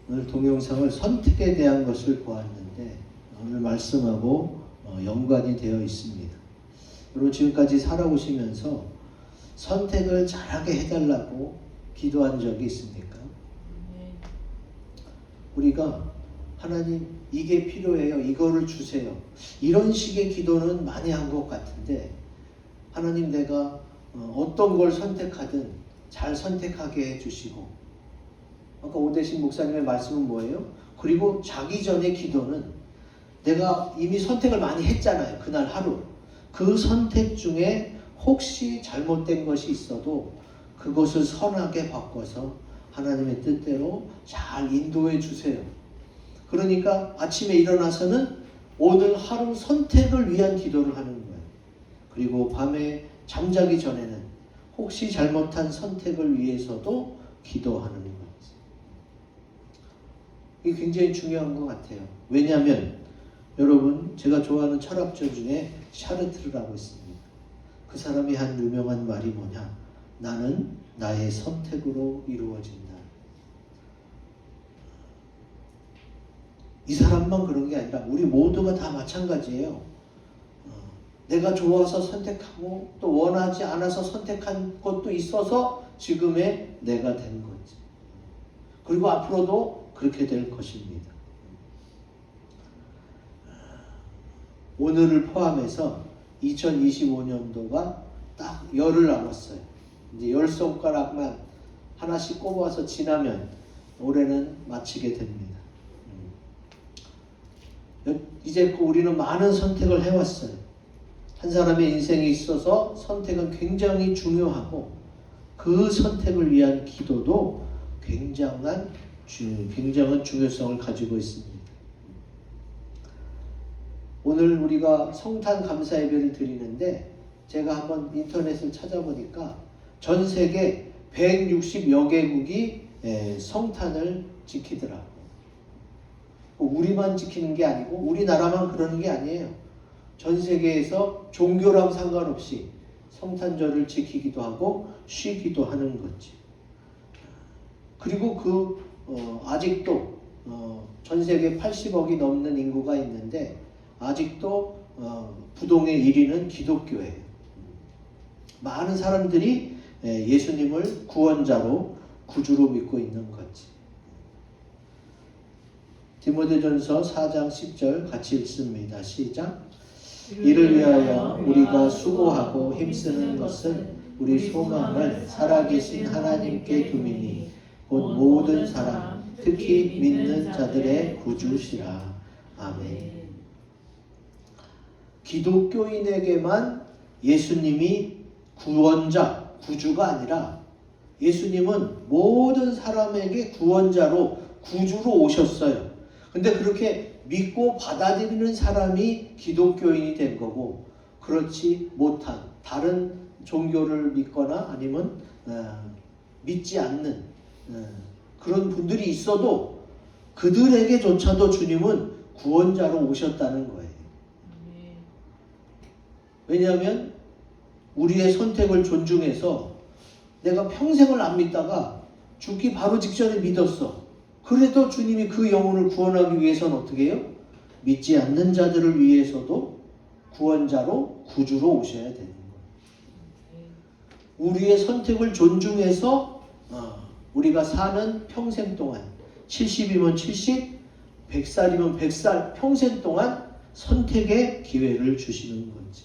오늘 동영상을 선택에 대한 것을 보았는데 오늘 말씀하고 연관이 되어 있습니다. 여러분 지금까지 살아오시면서 선택을 잘하게 해달라고 기도한 적이 있습니까? 우리가 하나님 이게 필요해요. 이거를 주세요. 이런 식의 기도는 많이 한 것 같은데 하나님 내가 어떤 걸 선택하든 잘 선택하게 해주시고 아까 오대신 목사님의 말씀은 뭐예요? 그리고 자기 전에 기도는 내가 이미 선택을 많이 했잖아요. 그날 하루. 그 선택 중에 혹시 잘못된 것이 있어도 그것을 선하게 바꿔서 하나님의 뜻대로 잘 인도해 주세요. 그러니까 아침에 일어나서는 오늘 하루 선택을 위한 기도를 하는 거예요. 그리고 밤에 잠자기 전에는 혹시 잘못한 선택을 위해서도 기도하는 거예요. 이게 굉장히 중요한 것 같아요. 왜냐하면 여러분 제가 좋아하는 철학자 중에 샤르트르라고 있습니다. 그 사람이 한 유명한 말이 뭐냐? 나는 나의 선택으로 이루어진다. 이 사람만 그런 게 아니라 우리 모두가 다 마찬가지예요. 내가 좋아서 선택하고 또 원하지 않아서 선택한 것도 있어서 지금의 내가 된 거지. 그리고 앞으로도 그렇게 될 것입니다. 오늘을 포함해서 2025년도가 딱 열흘 남았어요. 이제 10손가락만 하나씩 꼽아서 지나면 올해는 마치게 됩니다. 이제 우리는 많은 선택을 해왔어요. 한 사람의 인생에 있어서 선택은 굉장히 중요하고 그 선택을 위한 기도도 굉장한 중요성을 가지고 있습니다. 오늘 우리가 성탄 감사 예배를 드리는데 제가 한번 인터넷을 찾아보니까 전 세계 160여 개국이 성탄을 지키더라고요. 우리만 지키는 게 아니고 우리나라만 그러는 게 아니에요. 전 세계에서 종교랑 상관없이 성탄절을 지키기도 하고 쉬기도 하는 거지. 그리고 아직도 전 세계 80억이 넘는 인구가 있는데 아직도 부동의 1위는 기독교예요. 많은 사람들이 예수님을 구원자로 구주로 믿고 있는 거지. 디모데전서 4장 10절 같이 읽습니다. 시작. 이를 위하여 우리가 수고하고 힘쓰는 것은 우리 소망을 살아계신 하나님께 두미니 곧 모든 사람 특히 믿는 자들의 구주시라. 아멘. 기독교인에게만 예수님이 구원자, 구주가 아니라 예수님은 모든 사람에게 구원자로 구주로 오셨어요. 근데 그렇게 믿고 받아들이는 사람이 기독교인이 된 거고 그렇지 못한 다른 종교를 믿거나 아니면 믿지 않는 그런 분들이 있어도 그들에게조차도 주님은 구원자로 오셨다는 거예요. 왜냐하면 우리의 선택을 존중해서 내가 평생을 안 믿다가 죽기 바로 직전에 믿었어. 그래도 주님이 그 영혼을 구원하기 위해서는 어떻게 해요? 믿지 않는 자들을 위해서도 구원자로 구주로 오셔야 되는 거예요. 우리의 선택을 존중해서 우리가 사는 평생 동안 70이면 70, 100살이면 100살 평생 동안 선택의 기회를 주시는 거지.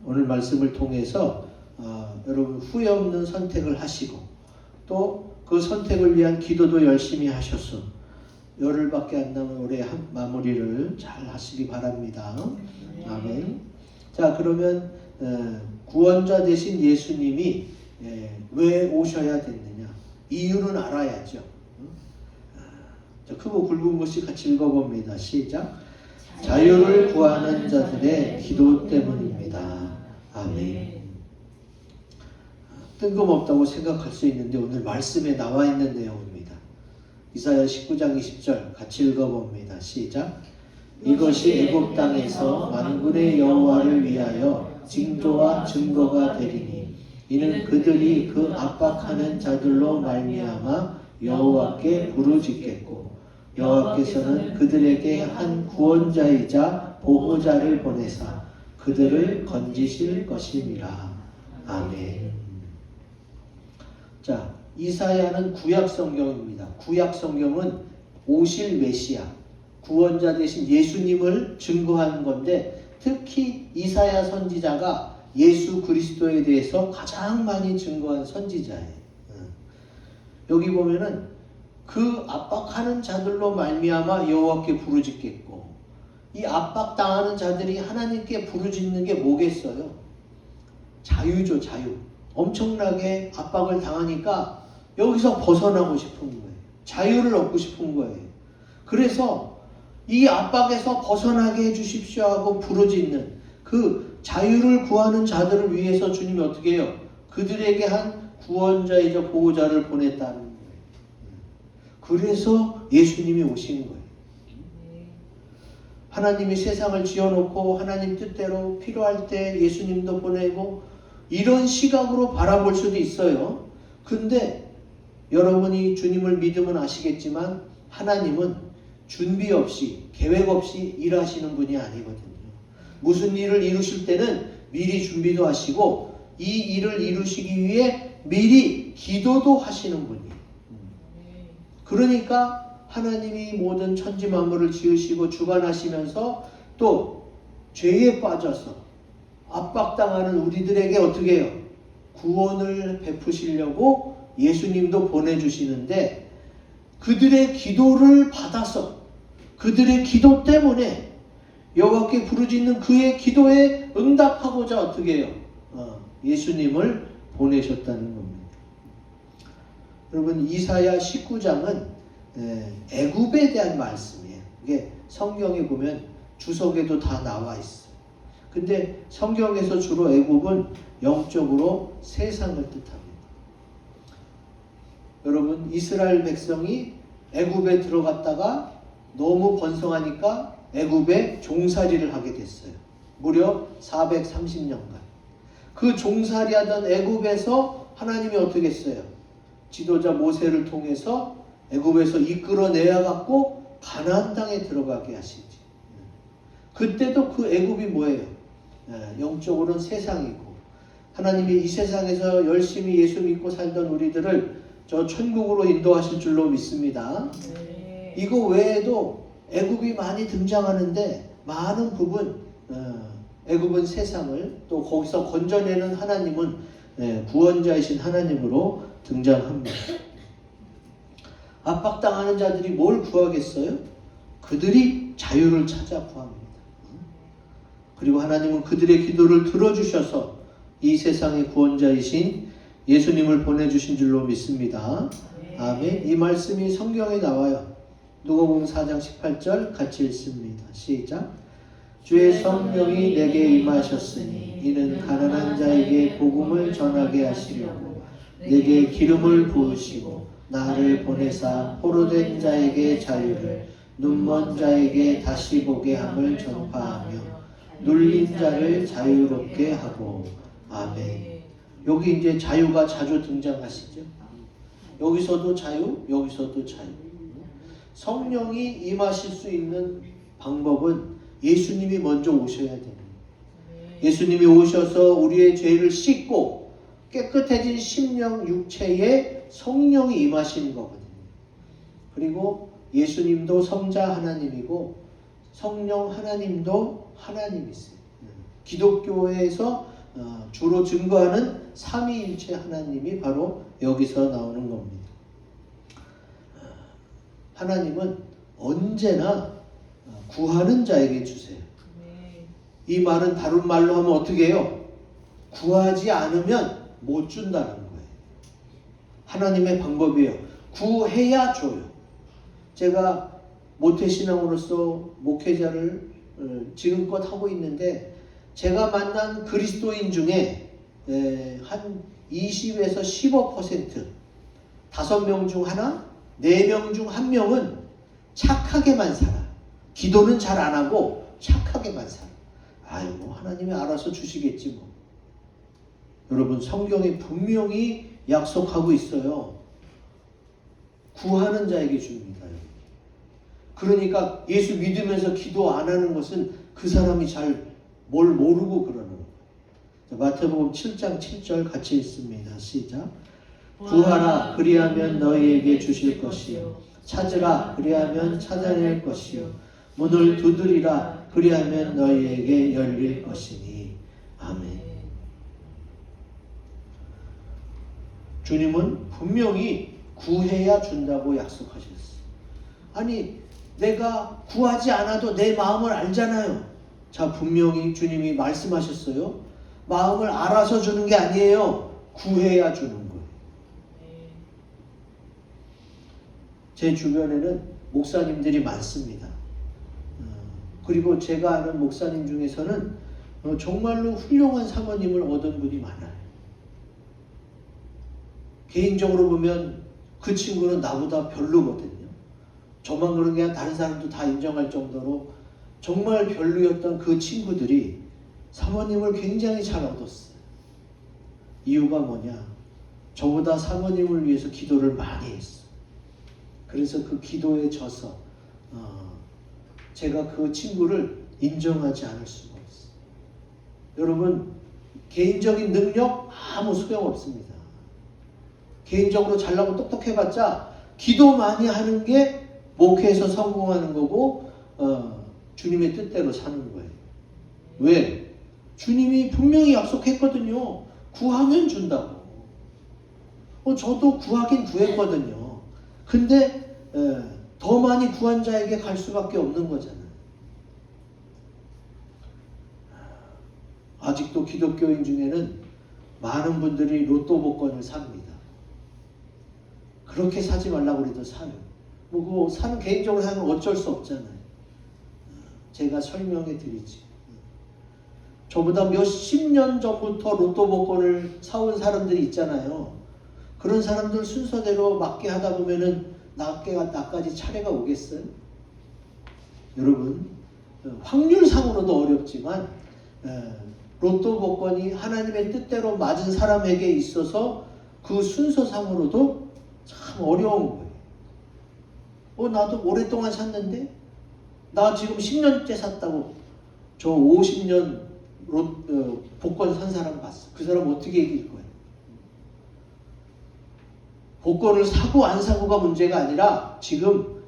오늘 말씀을 통해서 여러분 후회 없는 선택을 하시고 또 그 선택을 위한 기도도 열심히 하셔서 열흘밖에 안 남은 올해 마무리를 잘 하시기 바랍니다. 아멘. 자, 그러면 구원자 되신 예수님이 왜 오셔야 됐느냐? 이유는 알아야죠. 자, 크고 굵은 것이 같이 읽어봅니다. 시작. 자유를 구하는 자들의 기도 때문입니다. 아멘. 뜬금없다고 생각할 수 있는데 오늘 말씀에 나와 있는 내용입니다. 이사야 19장 20절 같이 읽어봅니다. 시작. 이것이 애굽 땅에서 만군의 여호와를 위하여 징조와 증거가 되리니 이는 그들이 그 압박하는 자들로 말미암아 여호와께 부르짖겠고 여호와께서는 그들에게 한 구원자이자 보호자를 보내사 그들을 건지실 것임이라. 아멘. 자, 이사야는 구약 성경입니다. 구약 성경은 오실 메시아, 구원자 대신 예수님을 증거하는 건데, 특히 이사야 선지자가 예수 그리스도에 대해서 가장 많이 증거한 선지자예요. 여기 보면은 그 압박하는 자들로 말미암아 여호와께 부르짖겠고, 이 압박당하는 자들이 하나님께 부르짖는 게 뭐겠어요? 자유죠, 자유. 엄청나게 압박을 당하니까 여기서 벗어나고 싶은 거예요. 자유를 얻고 싶은 거예요. 그래서 이 압박에서 벗어나게 해주십시오 하고 부르짖는 그 자유를 구하는 자들을 위해서 주님이 어떻게 해요? 그들에게 한 구원자이자 보호자를 보냈다는 거예요. 그래서 예수님이 오신 거예요. 하나님이 세상을 지어놓고 하나님 뜻대로 필요할 때 예수님도 보내고, 이런 시각으로 바라볼 수도 있어요. 근데 여러분이 주님을 믿으면 아시겠지만 하나님은 준비 없이 계획 없이 일하시는 분이 아니거든요. 무슨 일을 이루실 때는 미리 준비도 하시고 이 일을 이루시기 위해 미리 기도도 하시는 분이에요. 그러니까 하나님이 모든 천지 만물을 지으시고 주관하시면서 또 죄에 빠져서 압박당하는 우리들에게 어떻게 해요? 구원을 베푸시려고 예수님도 보내주시는데, 그들의 기도를 받아서 그들의 기도 때문에 여호와께 부르짖는 그의 기도에 응답하고자 어떻게 해요? 예수님을 보내셨다는 겁니다. 여러분, 이사야 19장은 애굽에 대한 말씀이에요. 이게 성경에 보면 주석에도 다 나와 있어요. 근데 성경에서 주로 애굽은 영적으로 세상을 뜻합니다. 여러분, 이스라엘 백성이 애굽에 들어갔다가 너무 번성하니까 애굽에 종살이를 하게 됐어요. 무려 430년간. 그 종살이하던 애굽에서 하나님이 어떻게 했어요? 지도자 모세를 통해서 애굽에서 이끌어내야 갖고 가나안 땅에 들어가게 하시지. 그때도 그 애굽이 뭐예요? 영적으로는 세상이고, 하나님이 이 세상에서 열심히 예수 믿고 살던 우리들을 저 천국으로 인도하실 줄로 믿습니다. 이거 외에도 애굽이 많이 등장하는데 많은 부분 애굽은 세상을, 또 거기서 건져내는 하나님은 구원자이신 하나님으로 등장합니다. 압박당하는 자들이 뭘 구하겠어요? 그들이 자유를 찾아 구합니다. 그리고 하나님은 그들의 기도를 들어주셔서 이 세상의 구원자이신 예수님을 보내주신 줄로 믿습니다. 아멘. 이 말씀이 성경에 나와요. 누가복음 4장 18절 같이 읽습니다. 시작. 주의 성령이 내게 임하셨으니 이는 가난한 자에게 복음을 전하게 하시려고 내게 기름을 부으시고 나를 보내사 포로된 자에게 자유를, 눈먼 자에게 다시 보게 함을 전파하며 눌린 자를 자유롭게 하고. 아멘. 여기 이제 자유가 자주 등장하시죠. 여기서도 자유, 여기서도 자유. 성령이 임하실 수 있는 방법은 예수님이 먼저 오셔야 됩니다. 예수님이 오셔서 우리의 죄를 씻고 깨끗해진 심령 육체에 성령이 임하시는 거거든요. 그리고 예수님도 성자 하나님이고 성령 하나님도 하나님이세요. 기독교에서 주로 증거하는 삼위일체 하나님이 바로 여기서 나오는 겁니다. 하나님은 언제나 구하는 자에게 주세요. 이 말은 다른 말로 하면 어떻게 해요? 구하지 않으면 못 준다는 거예요. 하나님의 방법이에요. 구해야 줘요. 제가 모태신앙으로서 목회자를 지금껏 하고 있는데, 제가 만난 그리스도인 중에 한 20에서 15%, 5명 중 하나, 4명 중 1명은 착하게만 살아. 기도는 잘 안 하고 착하게만 살아. 아이고, 하나님이 알아서 주시겠지 뭐. 여러분, 성경에 분명히 약속하고 있어요. 구하는 자에게 줍니다. 그러니까 예수 믿으면서 기도 안 하는 것은 그 사람이 잘 뭘 모르고 그러는 거예요. 마태복음 7장 7절 같이 읽습니다. 시작. 구하라 그리하면 너희에게 주실 것이요 찾으라 그리하면 찾아낼 것이요 문을 두드리라 그리하면 너희에게 열릴 것이니. 아멘. 주님은 분명히 구해야 준다고 약속하셨어요. 아니 내가 구하지 않아도 내 마음을 알잖아요. 자, 분명히 주님이 말씀하셨어요. 마음을 알아서 주는 게 아니에요. 구해야 주는 거예요. 제 주변에는 목사님들이 많습니다. 그리고 제가 아는 목사님 중에서는 정말로 훌륭한 사모님을 얻은 분이 많아요. 개인적으로 보면 그 친구는 나보다 별로거든요. 저만 그런 게 아니라 다른 사람도 다 인정할 정도로 정말 별로였던 그 친구들이 사모님을 굉장히 잘 얻었어요. 이유가 뭐냐? 저보다 사모님을 위해서 기도를 많이 했어요. 그래서 그 기도에 져서 제가 그 친구를 인정하지 않을 수가 없어요. 여러분, 개인적인 능력 아무 소용없습니다. 개인적으로 잘나고 똑똑해봤자 기도 많이 하는 게 목회에서 성공하는 거고 주님의 뜻대로 사는 거예요. 왜? 주님이 분명히 약속했거든요. 구하면 준다고. 저도 구하긴 구했거든요. 근데 더 많이 구한 자에게 갈 수밖에 없는 거잖아요. 아직도 기독교인 중에는 많은 분들이 로또 복권을 삽니다. 그렇게 사지 말라고 해도 사요. 뭐 그거 사는 개인적으로 사면 어쩔 수 없잖아요. 제가 설명해 드리지. 저보다 몇십 년 전부터 로또 복권을 사온 사람들이 있잖아요. 그런 사람들 순서대로 맞게 하다 보면은 나까지 차례가 오겠어요? 여러분, 확률상으로도 어렵지만 로또 복권이 하나님의 뜻대로 맞은 사람에게 있어서 그 순서상으로도 참 어려운 거예요. 나도 오랫동안 샀는데 나 지금 10년째 샀다고 저 50년 복권 산 사람 봤어. 그 사람 어떻게 이길 거예요? 복권을 사고 안 사고가 문제가 아니라 지금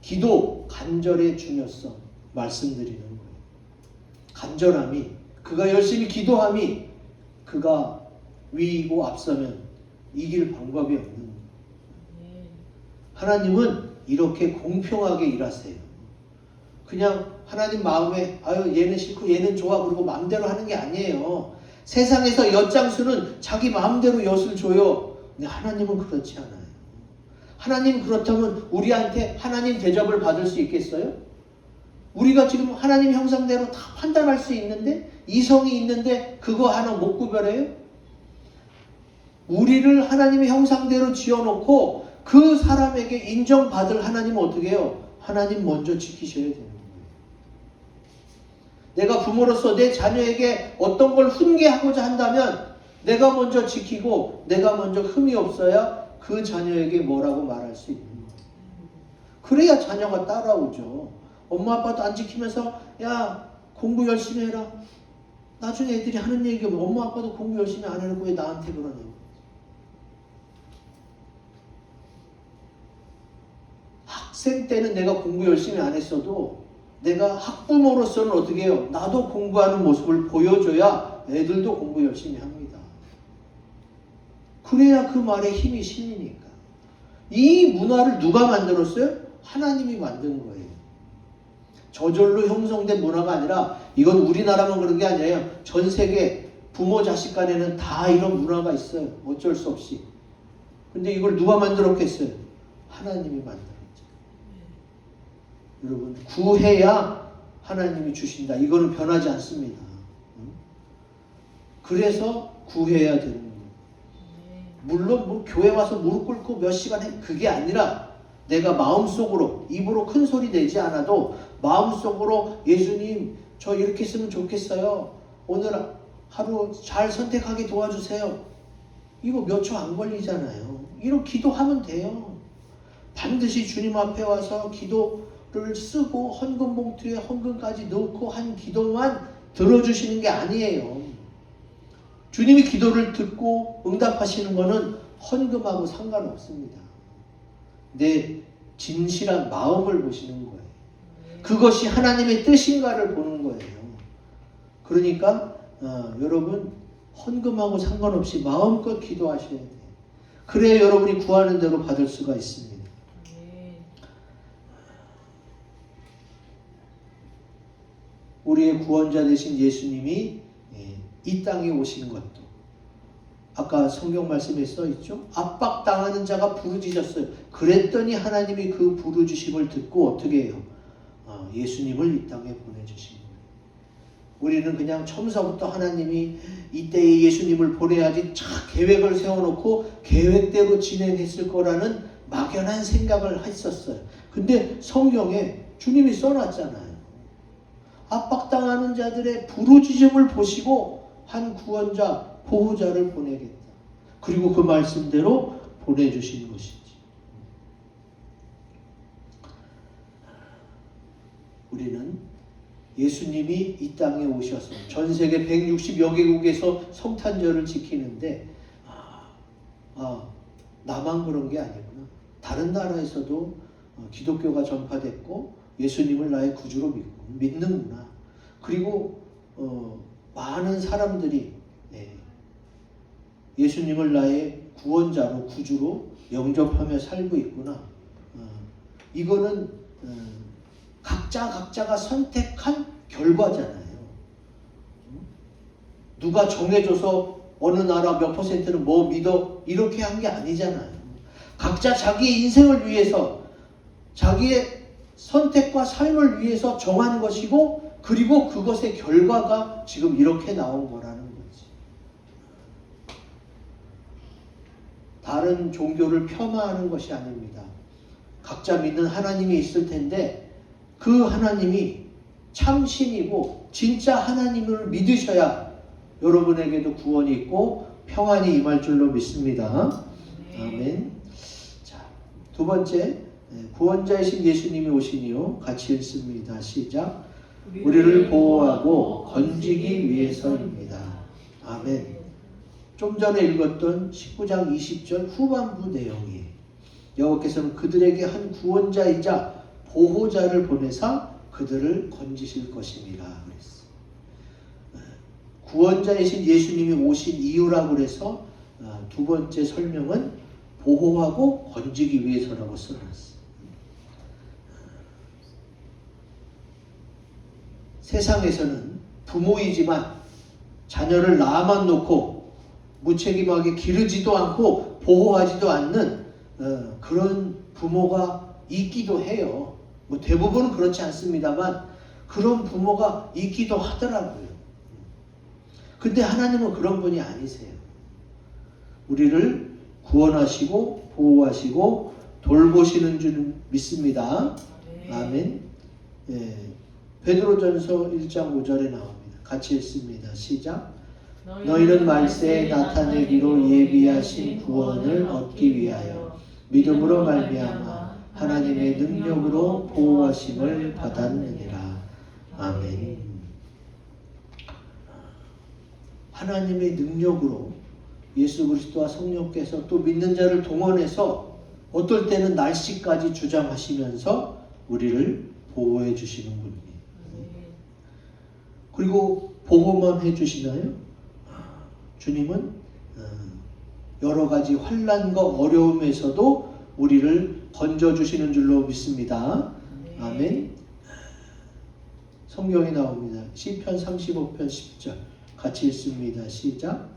기도, 간절의 중요성 말씀드리는 거예요. 간절함이, 그가 열심히 기도함이 그가 위이고 앞서면 이길 방법이 없는 거예요. 하나님은 이렇게 공평하게 일하세요. 그냥 하나님 마음에 얘는 싫고 얘는 좋아 그러고 마음대로 하는 게 아니에요. 세상에서 엿장수는 자기 마음대로 엿을 줘요. 근데 하나님은 그렇지 않아요. 하나님 그렇다면 우리한테 하나님 대접을 받을 수 있겠어요? 우리가 지금 하나님 형상대로 다 판단할 수 있는데, 이성이 있는데 그거 하나 못 구별해요? 우리를 하나님의 형상대로 지어놓고 그 사람에게 인정받을 하나님은 어떻게 해요? 하나님 먼저 지키셔야 되는 거예요. 내가 부모로서 내 자녀에게 어떤 걸 훈계하고자 한다면 내가 먼저 지키고 내가 먼저 흠이 없어야 그 자녀에게 뭐라고 말할 수 있는 거예요. 그래야 자녀가 따라오죠. 엄마 아빠도 안 지키면서 야 공부 열심히 해라. 나중에 애들이 하는 얘기가 엄마 아빠도 공부 열심히 안 해놓고 왜 나한테 그러냐고. 학생 때는 내가 공부 열심히 안 했어도 내가 학부모로서는 어떻게 해요? 나도 공부하는 모습을 보여줘야 애들도 공부 열심히 합니다. 그래야 그 말에 힘이 실리니까. 이 문화를 누가 만들었어요? 하나님이 만든 거예요. 저절로 형성된 문화가 아니라 이건 우리나라만 그런 게 아니에요. 전 세계 부모 자식 간에는 다 이런 문화가 있어요. 어쩔 수 없이. 근데 이걸 누가 만들었겠어요? 하나님이 만들었죠. 여러분, 구해야 하나님이 주신다. 이거는 변하지 않습니다. 그래서 구해야 되는 거예요. 물론 뭐 교회 와서 무릎 꿇고 몇 시간 해 그게 아니라 내가 마음속으로, 입으로 큰 소리 내지 않아도 마음속으로 예수님 저 이렇게 했으면 좋겠어요. 오늘 하루 잘 선택하게 도와주세요. 이거 몇 초 안 걸리잖아요. 이렇게 기도하면 돼요. 반드시 주님 앞에 와서 기도를 쓰고 헌금 봉투에 헌금까지 넣고 한 기도만 들어주시는 게 아니에요. 주님이 기도를 듣고 응답하시는 것은 헌금하고 상관없습니다. 내 진실한 마음을 보시는 거예요. 그것이 하나님의 뜻인가를 보는 거예요. 그러니까 여러분 헌금하고 상관없이 마음껏 기도하셔야 돼요. 그래야 여러분이 구하는 대로 받을 수가 있습니다. 우리의 구원자 되신 예수님이 이 땅에 오신 것도 아까 성경 말씀에 써있죠. 압박당하는 자가 부르짖었어요. 그랬더니 하나님이 그 부르짖음을 듣고 어떻게 해요? 예수님을 이 땅에 보내주신 거예요. 우리는 그냥 처음서부터 하나님이 이때에 예수님을 보내야지 계획을 세워놓고 계획대로 진행했을 거라는 막연한 생각을 했었어요. 근데 성경에 주님이 써놨잖아요. 압박당하는 자들의 부르짖음을 보시고 한 구원자, 보호자를 보내겠다. 그리고 그 말씀대로 보내주신 것이지. 우리는 예수님이 이 땅에 오셔서 전 세계 160여 개국에서 성탄절을 지키는데 나만 그런 게 아니구나. 다른 나라에서도 기독교가 전파됐고 예수님을 나의 구주로 믿는구나. 그리고 많은 사람들이 예수님을 나의 구원자로 구주로 영접하며 살고 있구나. 이거는 각자가 선택한 결과잖아요. 누가 정해줘서 어느 나라 몇 퍼센트는 뭐 믿어 이렇게 한 게 아니잖아요. 각자 자기의 인생을 위해서 자기의 선택과 삶을 위해서 정한 것이고 그리고 그것의 결과가 지금 이렇게 나온 거라는 거지. 다른 종교를 폄하하는 것이 아닙니다. 각자 믿는 하나님이 있을 텐데 그 하나님이 참신이고 진짜 하나님을 믿으셔야 여러분에게도 구원이 있고 평안이 임할 줄로 믿습니다. 아멘. 자, 두 번째, 구원자이신 예수님이 오시니요. 같이 읽습니다. 시작. 우리를 보호하고 건지기 위해서입니다. 아멘. 좀 전에 읽었던 19장 20절 후반부 내용이에요. 여호와께서는 그들에게 한 구원자이자 보호자를 보내사 그들을 건지실 것입니다. 그랬어. 구원자이신 예수님이 오신 이유라고 그래서 두 번째 설명은 보호하고 건지기 위해서라고 써놨어. 세상에서는 부모이지만 자녀를 낳아만 놓고 무책임하게 기르지도 않고 보호하지도 않는 그런 부모가 있기도 해요. 뭐 대부분은 그렇지 않습니다만 그런 부모가 있기도 하더라고요. 근데 하나님은 그런 분이 아니세요. 우리를 구원하시고 보호하시고 돌보시는 줄 믿습니다. 아멘. 베드로전서 1장 5절에 나옵니다. 같이 읽습니다. 시작. 너희는 말세에 나타내기로 예비하신 구원을 얻기 위하여 믿음으로 말미암아 하나님의 능력으로 보호하심을 받았느니라. 아멘. 하나님의 능력으로 예수 그리스도와 성령께서 또 믿는 자를 동원해서 어떨 때는 날씨까지 주장하시면서 우리를 보호해 주시는 분이에요. 그리고 보호만 해주시나요? 주님은 여러 가지 환난과 어려움에서도 우리를 건져주시는 줄로 믿습니다. 아멘. 성경에 나옵니다. 시편 35편 10절 같이 읽습니다. 시작.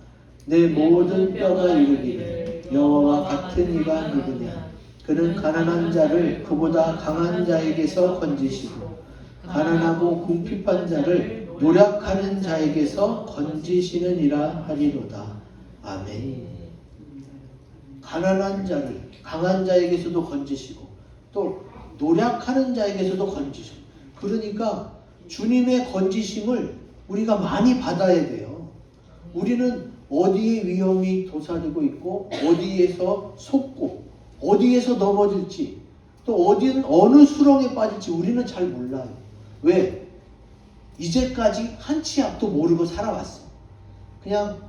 내 모든 뼈가 이르기를 여호와와 같은 이가 누구냐. 그는 가난한 자를 그보다 강한 자에게서 건지시고 가난하고 궁핍한 자를 노력하는 자에게서 건지시느니라 하리로다. 아멘. 가난한 자를 강한 자에게서도 건지시고 또 노력하는 자에게서도 건지시고, 그러니까 주님의 건지심을 우리가 많이 받아야 돼요. 우리는 어디에 위험이 도사리고 있고 어디에서 속고 어디에서 넘어질지 또 어디는 어느 수렁에 빠질지 우리는 잘 몰라요. 왜? 이제까지 한 치 앞도 모르고 살아왔어. 그냥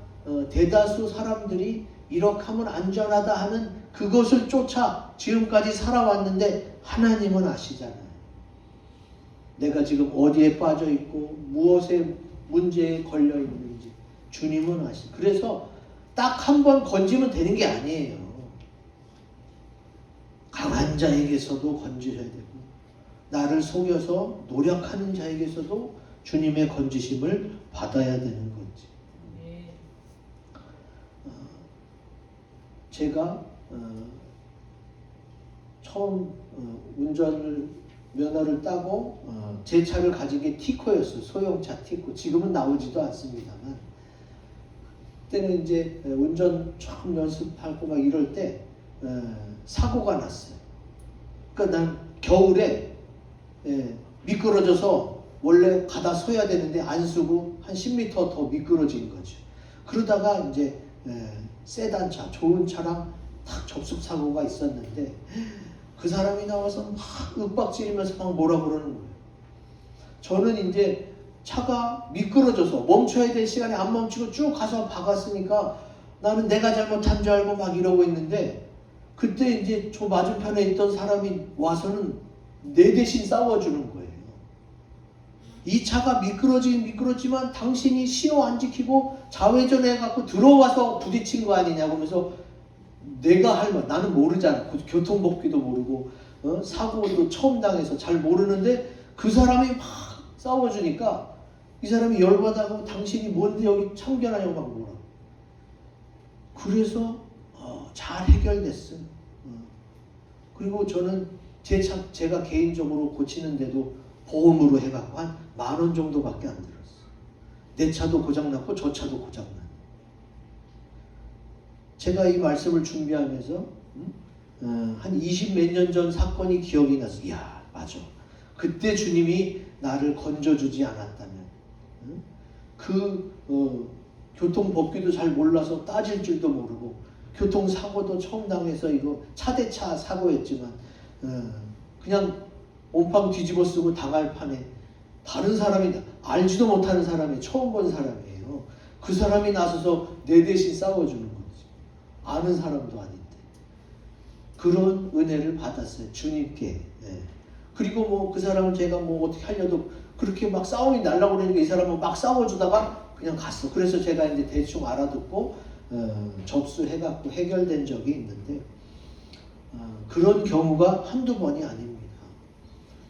대다수 사람들이 이렇게 하면 안전하다 하는 그것을 쫓아 지금까지 살아왔는데 하나님은 아시잖아요. 내가 지금 어디에 빠져 있고 무엇에 문제에 걸려 있는지 주님은 아시죠. 그래서 딱 한 번 건지면 되는 게 아니에요. 강한 자에게서도 건지셔야 되고 나를 속여서 노력하는 자에게서도 주님의 건지심을 받아야 되는 거지. 제가 처음 면허를 따고 제 차를 가진 게 티코였어요. 소형차 티코. 지금은 나오지도 않습니다만 그때는 이제 운전 처음 연습하고 막 이럴 때 사고가 났어요. 그러니까 난 겨울에 미끄러져서 원래 가다 서야 되는데 안 쓰고 한 10m 더 미끄러진 거죠. 그러다가 이제 세단차, 좋은 차랑 딱 접촉 사고가 있었는데 그 사람이 나와서 막 윽박지르면서 막 뭐라 그러는 거예요. 저는 이제 차가 미끄러져서 멈춰야 될 시간에 안 멈추고 쭉 가서 박았으니까 나는 내가 잘못한 줄 알고 막 이러고 있는데 그때 이제 저 맞은편에 있던 사람이 와서는 내 대신 싸워주는 거예요. 이 차가 미끄러지만 당신이 신호 안 지키고 좌회전해갖고 들어와서 부딪힌 거 아니냐고 하면서 내가 할 말, 나는 모르잖아. 교통법규도 모르고 사고도 처음 당해서 잘 모르는데 그 사람이 막 싸워주니까 이 사람이 열받아가고 당신이 뭔데 여기 참견하냐고 막 물어. 그래서 잘 해결됐어요. 그리고 저는 제가 개인적으로 고치는데도 보험으로 해갖고 한 10,000원 정도밖에 안 들었어. 내 차도 고장났고 저 차도 고장났어. 제가 이 말씀을 준비하면서 한 20 몇 년 전 사건이 기억이 나서 이야 맞아. 그때 주님이 나를 건져주지 않았다면 교통법규도 잘 몰라서 따질 줄도 모르고 교통사고도 처음 당해서 이거 차대차 사고였지만 그냥 온팡 뒤집어 쓰고 당할 판에 다른 사람이 알지도 못하는 사람이 처음 본 사람이에요. 그 사람이 나서서 내 대신 싸워주는 거지. 아는 사람도 아닌데. 그런 은혜를 받았어요. 주님께. 그리고 뭐 그 사람을 제가 뭐 어떻게 하려도 그렇게 막 싸움이 날라고 그러니까 이 사람은 막 싸워주다가 그냥 갔어. 그래서 제가 이제 대충 알아듣고 접수해갖고 해결된 적이 있는데 그런 경우가 한두 번이 아닙니다.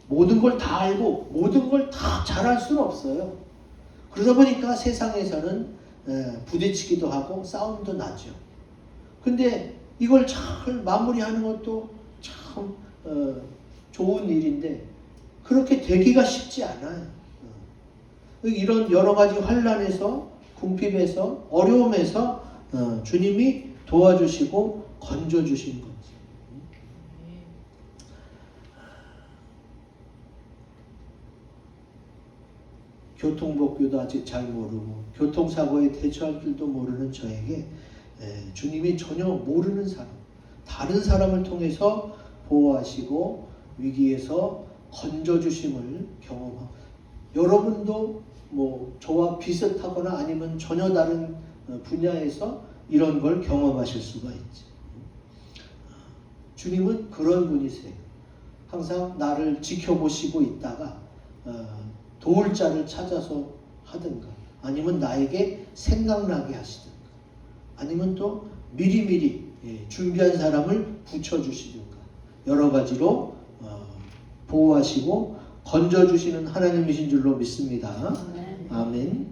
모든 걸 다 알고 모든 걸 다 잘할 수는 없어요. 그러다 보니까 세상에서는 부딪히기도 하고 싸움도 나죠. 근데 이걸 잘 마무리하는 것도 참 좋은 일인데 그렇게 되기가 쉽지 않아요. 이런 여러 가지 환난에서 궁핍에서 어려움에서 주님이 도와주시고 건져주신 거지. 교통법규도 아직 잘 모르고 교통사고에 대처할 줄도 모르는 저에게 주님이 전혀 모르는 사람, 다른 사람을 통해서 보호하시고 위기에서 건져주심을 경험하고 여러분도 뭐 저와 비슷하거나 아니면 전혀 다른 분야에서 이런 걸 경험하실 수가 있지. 주님은 그런 분이세요. 항상 나를 지켜보시고 있다가 도울 자를 찾아서 하든가 아니면 나에게 생각나게 하시든가 아니면 또 미리미리 준비한 사람을 붙여주시든가 여러 가지로 보호하시고 건져주시는 하나님이신 줄로 믿습니다. 아멘.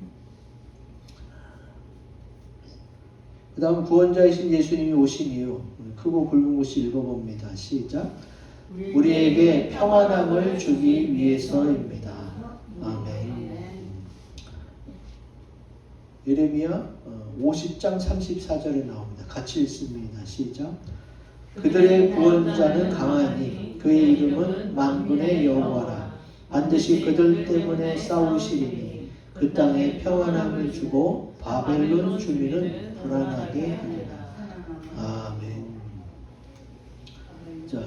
그 다음 구원자이신 예수님이 오신 이유 크고 굵은 곳이 읽어봅니다. 시작. 우리에게 평안함을 주기 위해서입니다. 아멘. 예레미야 50장 34절에 나옵니다. 같이 읽습니다. 시작. 그들의 구원자는 강하니 그의 이름은 만군의 여호와라. 반드시 그들 때문에 싸우시리니 그 땅에 평안함을 주고 바벨론 주민은 불안하게 하리라. 아멘. 자,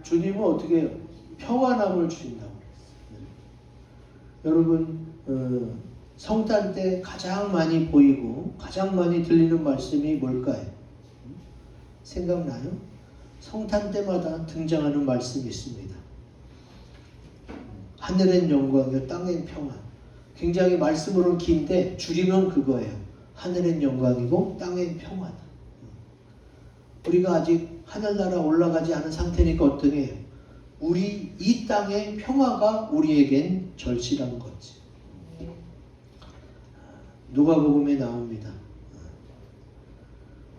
주님은 어떻게 해요? 평안함을 주신다고 그랬어요. 여러분 성탄 때 가장 많이 보이고 가장 많이 들리는 말씀이 뭘까요? 생각나요? 성탄 때마다 등장하는 말씀이 있습니다. 하늘엔 영광이요 땅엔 평안. 굉장히 말씀으로는 긴데 줄이면 그거예요. 하늘엔 영광이고 땅엔 평안. 우리가 아직 하늘나라 올라가지 않은 상태니까 어떻게 해요? 우리 이 땅의 평화가 우리에겐 절실한 거지. 누가복음에 나옵니다.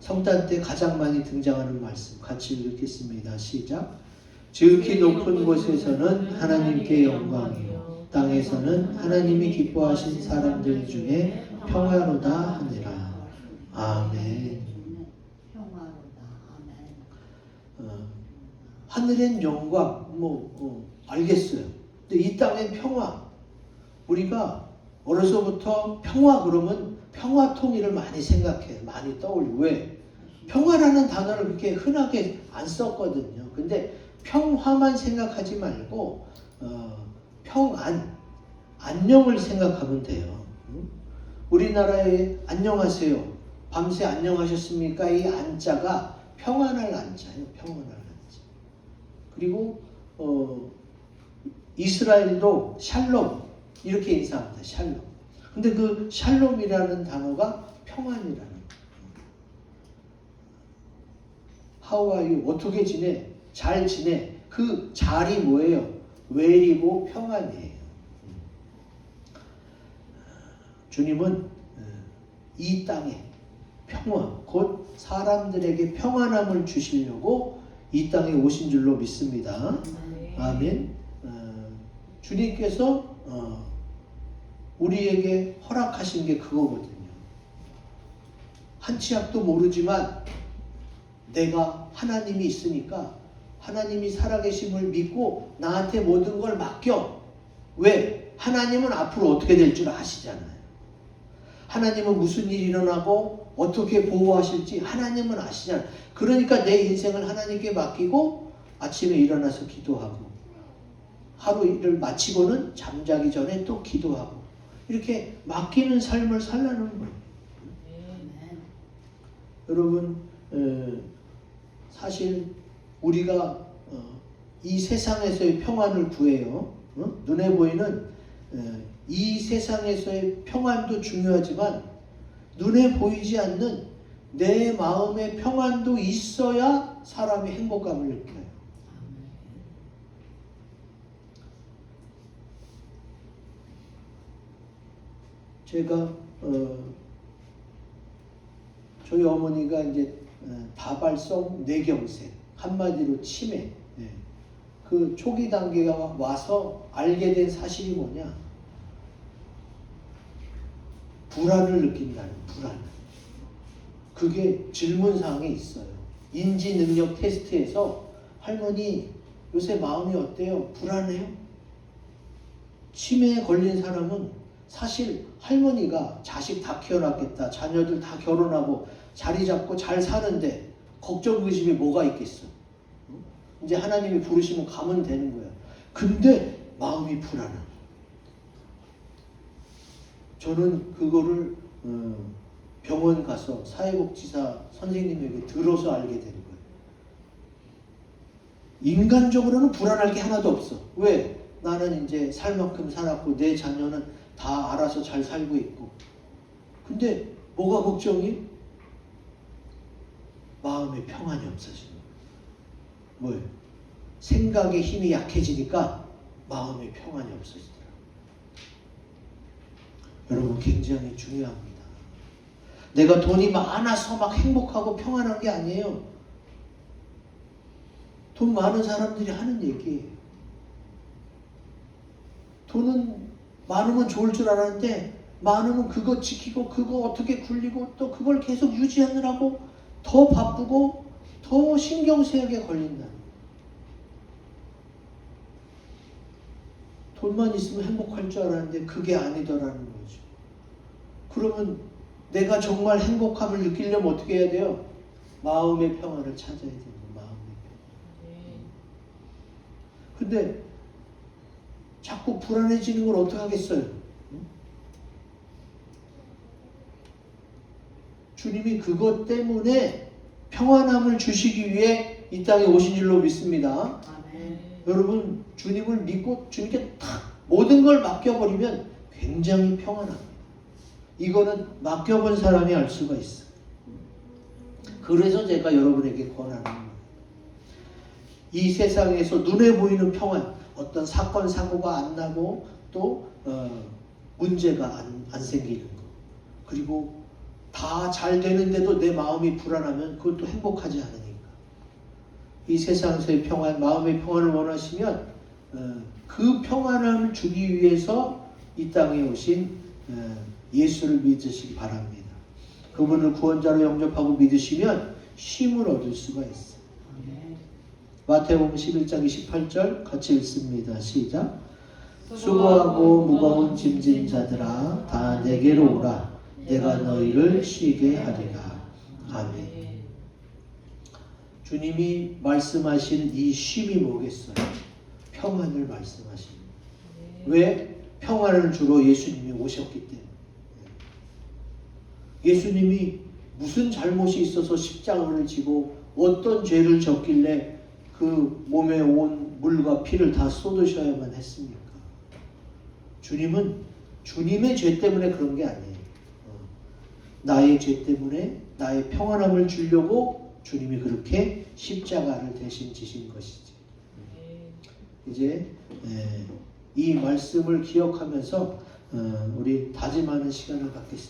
성탄 때 가장 많이 등장하는 말씀 같이 읽겠습니다. 시작. 지극히 높은 곳에서는 하나님께 영광이요 땅에서는 하나님이 기뻐하신 사람들 중에 평화로다 하니라. 아멘. 하늘엔 영광 알겠어요. 근데 이 땅엔 평화. 우리가 어려서부터 평화 그러면 평화통일을 많이 생각해요. 많이 떠올려. 왜? 평화라는 단어를 그렇게 흔하게 안 썼거든요. 근데 평화만 생각하지 말고 평안, 안녕을 생각하면 돼요. 우리나라에 안녕하세요. 밤새 안녕하셨습니까? 이 안자가 평안할 안자예요. 평안할 안자. 그리고 이스라엘도 샬롬 이렇게 인사합니다. 샬롬. 근데 그 샬롬이라는 단어가 평안이라는 거예요. How are you? 어떻게 지내? 잘 지내? 그 잘이 뭐예요? 웰이고 평안이에요. 주님은 이 땅에 평화, 곧 사람들에게 평안함을 주시려고 이 땅에 오신 줄로 믿습니다. 아멘. 주님께서 우리에게 허락하신 게 그거거든요. 한 치 앞도 모르지만 내가 하나님이 있으니까 하나님이 살아계심을 믿고 나한테 모든 걸 맡겨. 왜? 하나님은 앞으로 어떻게 될 줄 아시잖아요. 하나님은 무슨 일이 일어나고 어떻게 보호하실지 하나님은 아시잖아요. 그러니까 내 인생을 하나님께 맡기고 아침에 일어나서 기도하고 하루 일을 마치고는 잠자기 전에 또 기도하고 이렇게 맡기는 삶을 살라는 거예요. 여러분 사실 우리가 이 세상에서의 평안을 구해요. 눈에 보이는 이 세상에서의 평안도 중요하지만 눈에 보이지 않는 내 마음의 평안도 있어야 사람이 행복감을 느껴요. 제가 저희 어머니가 이제 다발성 뇌경색, 한마디로 치매, 그 초기 단계가 와서 알게 된 사실이 뭐냐? 불안을 느낀다는 불안. 그게 질문사항에 있어요. 인지능력 테스트에서 할머니 요새 마음이 어때요? 불안해요? 치매에 걸린 사람은 사실 할머니가 자식 다 키워놨겠다. 자녀들 다 결혼하고 자리 잡고 잘 사는데 걱정 의심이 뭐가 있겠어. 이제 하나님이 부르시면 가면 되는 거야. 근데 마음이 불안해. 저는 그거를 병원 가서 사회복지사 선생님에게 들어서 알게 된 거예요. 인간적으로는 불안할 게 하나도 없어. 왜? 나는 이제 살 만큼 살았고 내 자녀는 다 알아서 잘 살고 있고. 근데 뭐가 걱정이? 마음의 평안이 없어지는 거예요. 뭐예요? 생각의 힘이 약해지니까 마음의 평안이 없어지더라고요. 여러분 굉장히 중요합니다. 내가 돈이 많아서 막 행복하고 평안한 게 아니에요. 돈 많은 사람들이 하는 얘기예요. 돈은 많으면 좋을 줄 알았는데 많으면 그거 지키고 그거 어떻게 굴리고 또 그걸 계속 유지하느라고 더 바쁘고 더 신경쓰이게 걸린다. 돈만 있으면 행복할 줄 알았는데 그게 아니더라는 거죠. 그러면 내가 정말 행복함을 느끼려면 어떻게 해야 돼요? 마음의 평안을 찾아야 돼요. 마음의 평안. 근데 자꾸 불안해지는 걸 어떻게 하겠어요? 주님이 그것 때문에 평안함을 주시기 위해 이 땅에 오신 줄로 믿습니다. 아멘. 여러분, 주님을 믿고 주님께 탁 모든 걸 맡겨버리면 굉장히 평안합니다. 이거는 맡겨본 사람이 알 수가 있어요. 그래서 제가 여러분에게 권하는 거예요. 이 세상에서 눈에 보이는 평안, 어떤 사건 사고가 안 나고 또 문제가 안 생기는 거, 그리고 다 잘 되는데도 내 마음이 불안하면 그것도 행복하지 않으니까. 이 세상에서의 평안, 마음의 평안을 원하시면 그 평안함을 주기 위해서 이 땅에 오신 예수를 믿으시기 바랍니다. 그분을 구원자로 영접하고 믿으시면 쉼을 얻을 수가 있어요. 마태복음 11장 28절 같이 읽습니다. 시작. 수고하고 무거운 짐진 자들아 다 내게로 오라. 내가 너희를 쉬게 하리라. 아멘. 주님이 말씀하시는 이 쉼이 뭐겠어요? 평안을 말씀하십니다. 왜? 평안을 주러 예수님이 오셨기 때문에. 예수님이 무슨 잘못이 있어서 십자가를 지고 어떤 죄를 졌길래 그 몸에 온 물과 피를 다 쏟으셔야만 했습니까? 주님은 주님의 죄 때문에 그런 게 아니에요. 나의 죄 때문에 나의 평안함을 주려고 주님이 그렇게 십자가를 대신 지신 것이지. 이제 이 말씀을 기억하면서 우리 다짐하는 시간을 갖겠습니다.